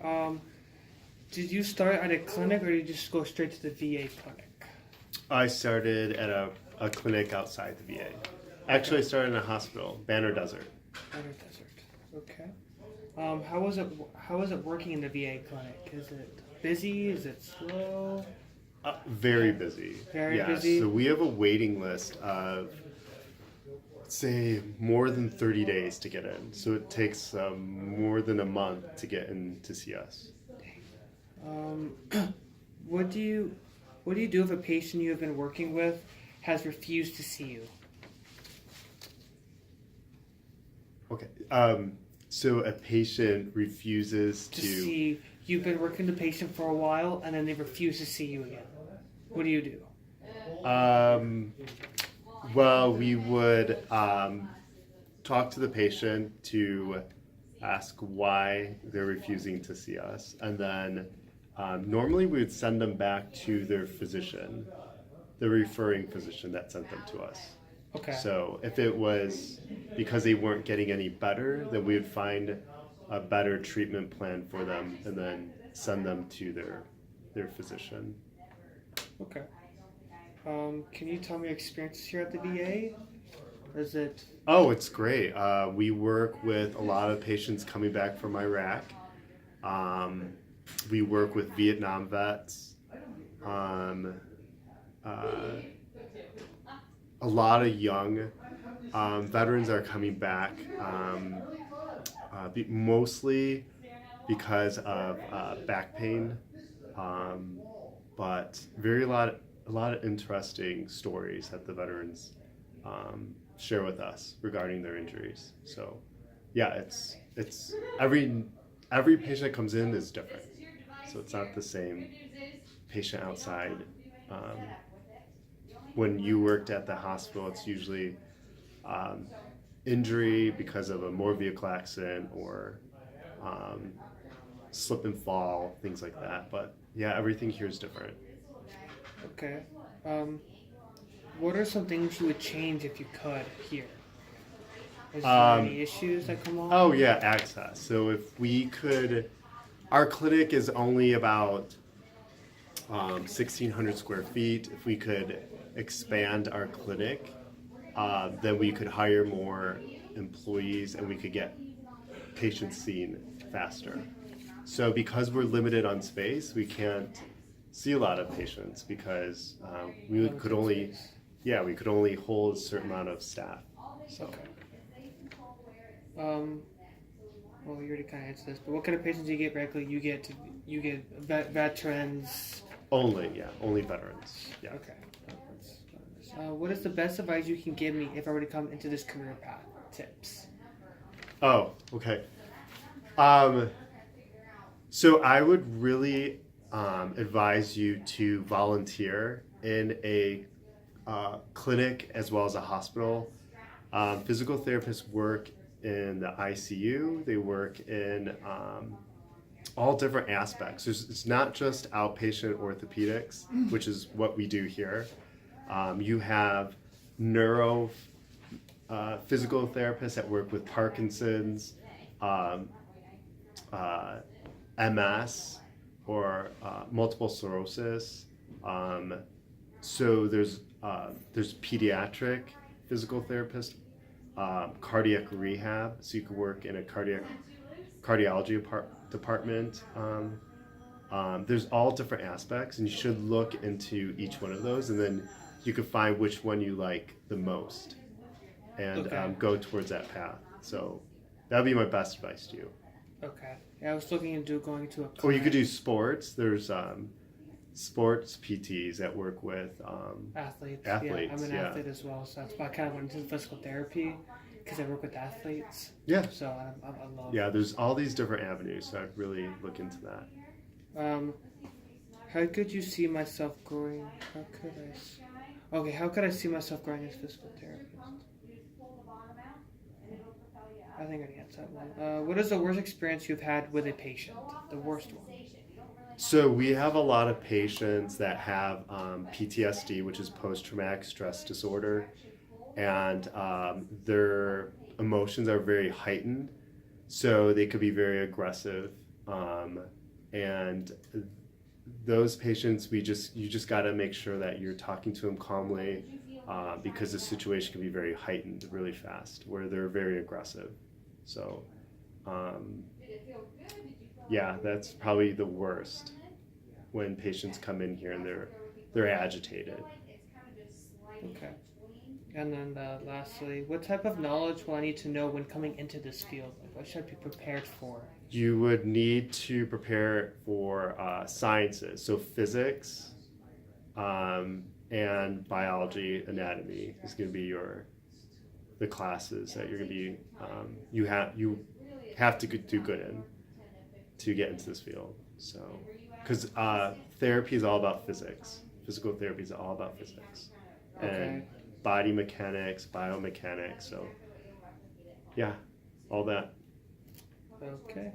Um, did you start at a clinic or did you just go straight to the VA clinic? I started at a clinic outside the VA. Actually, I Okay. started in a hospital, Banner Desert. Banner Desert. Okay. How was it? How was it working in the VA clinic? Is it busy? Is it slow? Very busy. Very Yes. busy. So we have a waiting list of, say, more than 30 days to get in. So it takes more than a month to get in to see us. Um, what do you what do you do if a patient you have been working with has refused to see you? Okay. So a patient refuses To to. see you've been working the patient for a while and then they refuse to see you again. What do you do? Well, we would talk to the patient to ask why they're refusing to see us, and then normally we would send them back to their physician, the referring physician that sent them to us. Okay. So if it was because they weren't getting any better, then we would find a better treatment plan for them and then send them to their physician. Okay. Can you tell me your experiences here at the VA? Or is it Oh, it's great. We work with a lot of patients coming back from Iraq. Um, we work with Vietnam vets. Um, uh, a lot of young veterans are coming back, mostly because of back pain, um, but a lot of interesting stories that the veterans share with us regarding their injuries. So, yeah, it's every patient that comes in is different, so it's not the same patient outside. Um, when you worked at the hospital, it's usually um, injury because of a motor vehicle accident or um, slip and fall, things like that. But yeah, everything here is different. okay? Um, what are some things you would change if you could here? Is there Um, any issues that come on? oh yeah, access. So if we could, our clinic is only about 1,600 square feet. If we could expand our clinic, then we could hire more employees and we could get patients seen faster. So because we're limited on space, we can't see a lot of patients because we could Limited only, space. yeah, we could only hold a certain amount of staff. So Okay. Um, well, you already kind of answered this, but what kind of patients do you get regularly? You get veterans. only veterans. Yeah. Okay. What is the best advice you can give me if I were to come into this career path? Tips. Oh, okay. Um, so I would really advise you to volunteer in a clinic as well as a hospital. Physical therapists work in the ICU. They work in all different aspects. It's not just outpatient orthopedics, which is what we do here. You have neuro physical therapists that work with Parkinson's, um, uh, MS, or multiple sclerosis. Um, so there's pediatric physical therapist, cardiac rehab. So you could work in a cardiology department. There's all different aspects, and you should look into each one of those, and then you can find which one you like the most, and Okay. go towards that path. So that would be my best advice to you. Okay. Yeah, I was looking into going to a clinic. Or you could do sports. There's sports PTs that work with Athletes. athletes. Yeah, I'm an Yeah. athlete as well, so that's why I kind of went into physical therapy because I work with athletes. Yeah. So I love. Yeah, there's all these different avenues, so I'd really look into that. Um, how could you see myself growing? Okay, how could I see myself growing as a physical therapist? I think I answered that one. What is the worst experience you've had with a patient? The worst one. So we have a lot of patients that have PTSD, which is post-traumatic stress disorder, and their emotions are very heightened, so they could be very aggressive And those patients, you just got to make sure that you're talking to them calmly, because the situation can be very heightened really fast, where they're very aggressive. So, yeah, that's probably the worst, when patients come in here and they're agitated. Okay. And then lastly, what type of knowledge will I need to know when coming into this field? Like, what should I be prepared for? You would need to prepare for sciences, so physics, and biology, anatomy is going to be the classes that you're going to be you have to do good in to get into this field. So, because therapy is all about physics, physical therapy is all about physics, Okay. and body mechanics, biomechanics. So, yeah, all that. Okay.